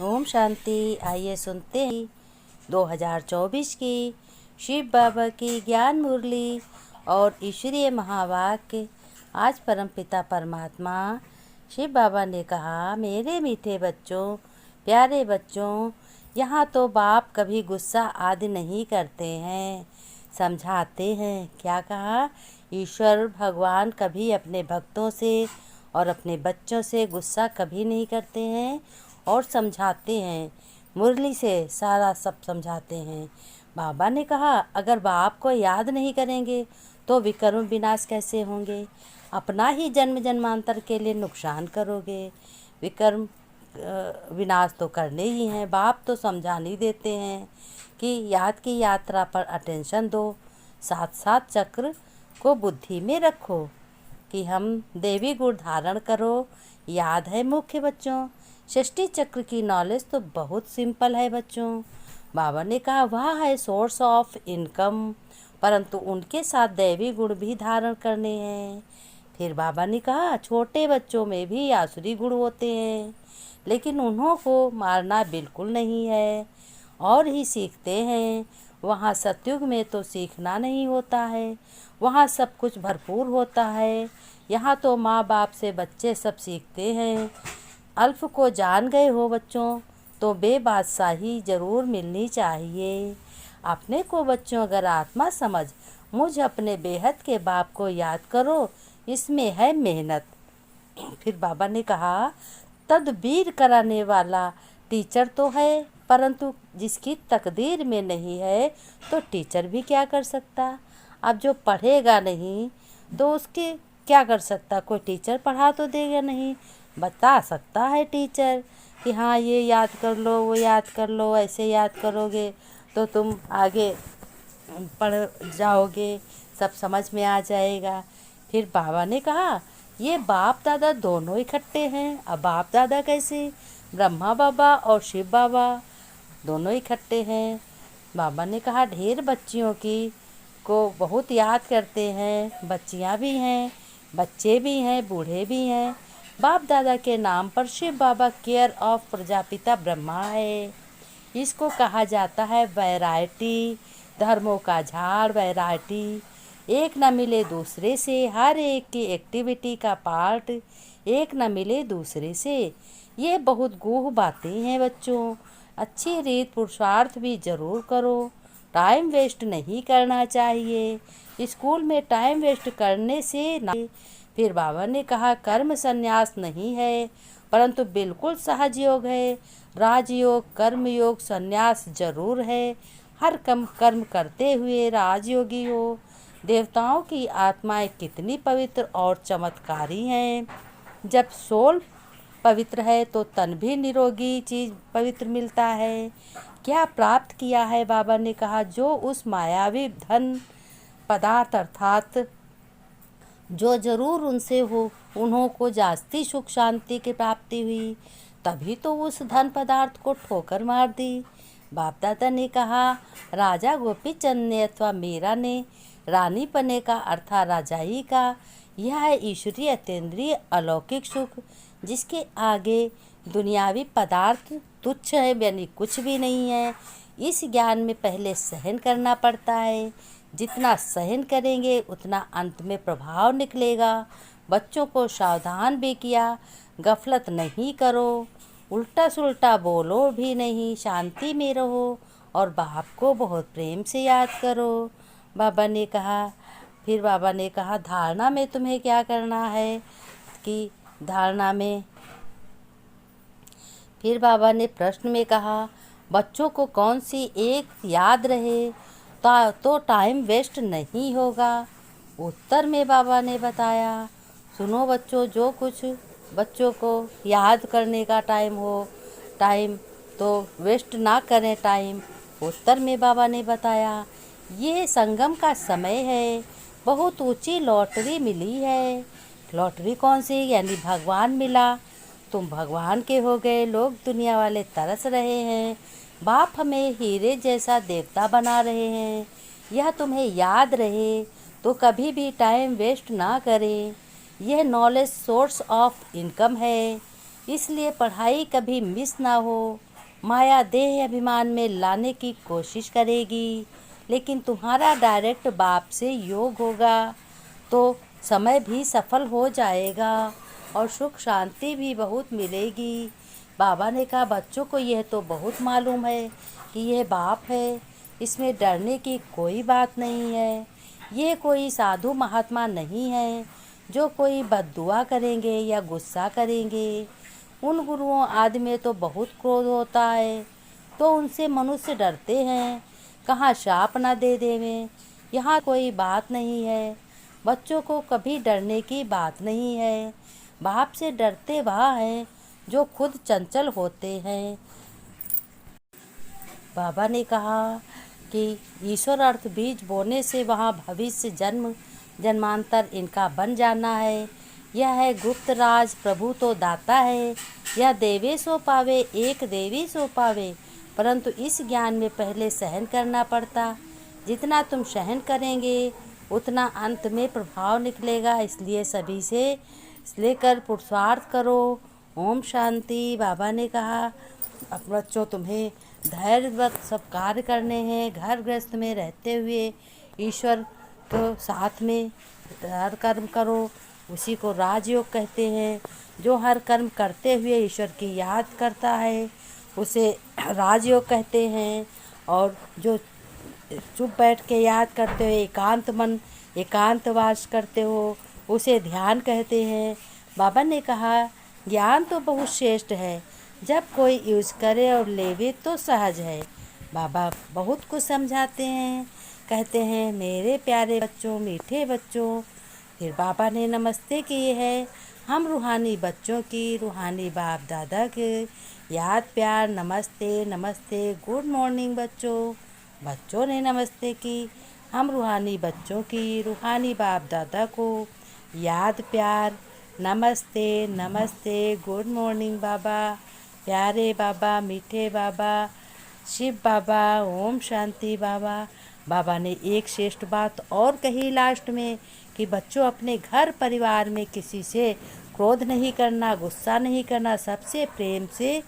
ओम शांति। आइए सुनते हैं 2024 की शिव बाबा की ज्ञान मुरली और ईश्वरीय महावाक्य। आज परमपिता परमात्मा शिव बाबा ने कहा, मेरे मीठे बच्चों, प्यारे बच्चों, यहाँ तो बाप कभी गुस्सा आदि नहीं करते हैं, समझाते हैं। क्या कहा? ईश्वर भगवान कभी अपने भक्तों से और अपने बच्चों से गुस्सा कभी नहीं करते हैं और समझाते हैं। मुरली से सारा सब समझाते हैं। बाबा ने कहा, अगर बाप को याद नहीं करेंगे तो विकर्म विनाश कैसे होंगे? अपना ही जन्म जन्मांतर के लिए नुकसान करोगे। विकर्म विनाश तो करने ही हैं। बाप तो समझा नहीं देते हैं कि याद की यात्रा पर अटेंशन दो, साथ साथ चक्र को बुद्धि में रखो कि हम देवी गुण धारण करो। याद है मुख्य बच्चों, षष्ठी चक्र की नॉलेज तो बहुत सिंपल है बच्चों। बाबा ने कहा, वह है सोर्स ऑफ इनकम, परंतु उनके साथ दैवी गुण भी धारण करने हैं। फिर बाबा ने कहा, छोटे बच्चों में भी आसुरी गुण होते हैं, लेकिन उन्हों को मारना बिल्कुल नहीं है और ही सीखते हैं। वहाँ सतयुग में तो सीखना नहीं होता है, वहाँ सब कुछ भरपूर होता है। यहाँ तो माँ बाप से बच्चे सब सीखते हैं। अल्फ को जान गए हो बच्चों, तो बेबादशाही ज़रूर मिलनी चाहिए। अपने को बच्चों अगर आत्मा समझ मुझ अपने बेहद के बाप को याद करो, इसमें है मेहनत। फिर बाबा ने कहा, तदबीर कराने वाला टीचर तो है, परंतु जिसकी तकदीर में नहीं है तो टीचर भी क्या कर सकता? अब जो पढ़ेगा नहीं तो उसके क्या कर सकता? कोई टीचर पढ़ा तो देगा नहीं, बता सकता है टीचर कि हाँ ये याद कर लो, वो याद कर लो। ऐसे याद करोगे तो तुम आगे पढ़ जाओगे, सब समझ में आ जाएगा। फिर बाबा ने कहा, ये बाप दादा दोनों इकट्ठे हैं। अब बाप दादा कैसे? ब्रह्मा बाबा और शिव बाबा दोनों इकट्ठे हैं। बाबा ने कहा, ढेर बच्चियों की को बहुत याद करते हैं। बच्चियां भी हैं, बच्चे भी हैं, बूढ़े भी हैं। बाप दादा के नाम पर शिव बाबा केयर ऑफ प्रजापिता ब्रह्मा है। इसको कहा जाता है वैरायटी, धर्मों का झाड़। वैरायटी, एक न मिले दूसरे से, हर एक की एक्टिविटी का पार्ट एक न मिले दूसरे से। ये बहुत गूढ़ बातें हैं बच्चों। अच्छी रीत पुरुषार्थ भी ज़रूर करो, टाइम वेस्ट नहीं करना चाहिए। स्कूल में टाइम वेस्ट करने से ना। फिर बाबा ने कहा, कर्म संन्यास नहीं है, परंतु बिल्कुल सहज योग है। राजयोग, कर्म योग, संन्यास जरूर है। हर कर्म करते हुए राजयोगी हो। देवताओं की आत्माएं कितनी पवित्र और चमत्कारी हैं। जब सोल पवित्र है तो तन भी निरोगी चीज पवित्र मिलता है। क्या प्राप्त किया है? बाबा ने कहा, जो उस मायावी धन पदार्थ अर्थात जो जरूर उनसे हो, उन्हों को जास्ती सुख शांति की प्राप्ति हुई, तभी तो उस धन पदार्थ को ठोकर मार दी। बाप दादा ने कहा, राजा गोपीचंद ने अथवा मीरा ने रानी पने का अर्थात राजाई का, यह है ईश्वरीय अतीन्द्रिय अलौकिक सुख, जिसके आगे दुनियावी पदार्थ तुच्छ है, यानी कुछ भी नहीं है। इस ज्ञान में पहले सहन करना पड़ता है। जितना सहन करेंगे उतना अंत में प्रभाव निकलेगा। बच्चों को सावधान भी किया, गफलत नहीं करो, उल्टा सुल्टा बोलो भी नहीं, शांति में रहो और बाप को बहुत प्रेम से याद करो। बाबा ने कहा, फिर बाबा ने कहा, धारणा में तुम्हें क्या करना है कि धारणा में। फिर बाबा ने प्रश्न में कहा, बच्चों को कौन सी एक याद रहे तो टाइम वेस्ट नहीं होगा। उत्तर में बाबा ने बताया, सुनो बच्चों, जो कुछ बच्चों को याद करने का टाइम हो, टाइम तो वेस्ट ना करें टाइम। उत्तर में बाबा ने बताया, ये संगम का समय है, बहुत ऊंची लॉटरी मिली है। लॉटरी कौन सी? यानी भगवान मिला, तुम भगवान के हो गए। लोग दुनिया वाले तरस रहे हैं, बाप हमें हीरे जैसा देवता बना रहे हैं। यह तुम्हें याद रहे तो कभी भी टाइम वेस्ट ना करें। यह नॉलेज सोर्स ऑफ इनकम है। इसलिए पढ़ाई कभी मिस ना हो। माया देह अभिमान में लाने की कोशिश करेगी, लेकिन तुम्हारा डायरेक्ट बाप से योग होगा तो समय भी सफल हो जाएगा और सुख शांति भी बहुत मिलेगी। बाबा ने कहा, बच्चों को यह तो बहुत मालूम है कि यह बाप है, इसमें डरने की कोई बात नहीं है। ये कोई साधु महात्मा नहीं है जो कोई बद्दुआ करेंगे या गुस्सा करेंगे। उन गुरुओं आदि में तो बहुत क्रोध होता है, तो उनसे मनुष्य डरते हैं, कहाँ शाप ना दे देवें। यहाँ कोई बात नहीं है, बच्चों को कभी डरने की बात नहीं है। बाप से डरते वह हैं जो खुद चंचल होते हैं। बाबा ने कहा कि ईश्वर अर्थ बीज बोने से वहाँ भविष्य जन्म जन्मांतर इनका बन जाना है। यह है गुप्त राज, प्रभु तो दाता है। यह देवे सो पावे, एक देवी सो पावे, परंतु इस ज्ञान में पहले सहन करना पड़ता। जितना तुम सहन करेंगे उतना अंत में प्रभाव निकलेगा। इसलिए सभी से लेकर पुरुषार्थ करो। ओम शांति। बाबा ने कहा, अब बच्चों तुम्हें धैर्यवत सब कार्य करने हैं। घर गृहस्थ में रहते हुए ईश्वर को साथ में हर कर्म करो, उसी को राजयोग कहते हैं। जो हर कर्म करते हुए ईश्वर की याद करता है उसे राजयोग कहते हैं। और जो चुप बैठ के याद करते हुए एकांत मन एकांतवास करते हो उसे ध्यान कहते हैं। बाबा ने कहा, ज्ञान तो बहुत श्रेष्ठ है, जब कोई यूज करे और लेवे तो सहज है। बाबा बहुत कुछ समझाते हैं, कहते हैं मेरे प्यारे बच्चों, मीठे बच्चों। फिर बाबा ने नमस्ते किए है। हम रूहानी बच्चों की, रूहानी बाप दादा के याद प्यार नमस्ते नमस्ते। गुड मॉर्निंग बच्चों। बच्चों ने नमस्ते की। हम रूहानी बच्चों की, रूहानी बाप दादा को याद प्यार नमस्ते नमस्ते। गुड मॉर्निंग बाबा, प्यारे बाबा, मीठे बाबा, शिव बाबा, ओम शांति बाबा। बाबा ने एक श्रेष्ठ बात और कही लास्ट में कि बच्चों अपने घर परिवार में किसी से क्रोध नहीं करना, गुस्सा नहीं करना, सबसे प्रेम से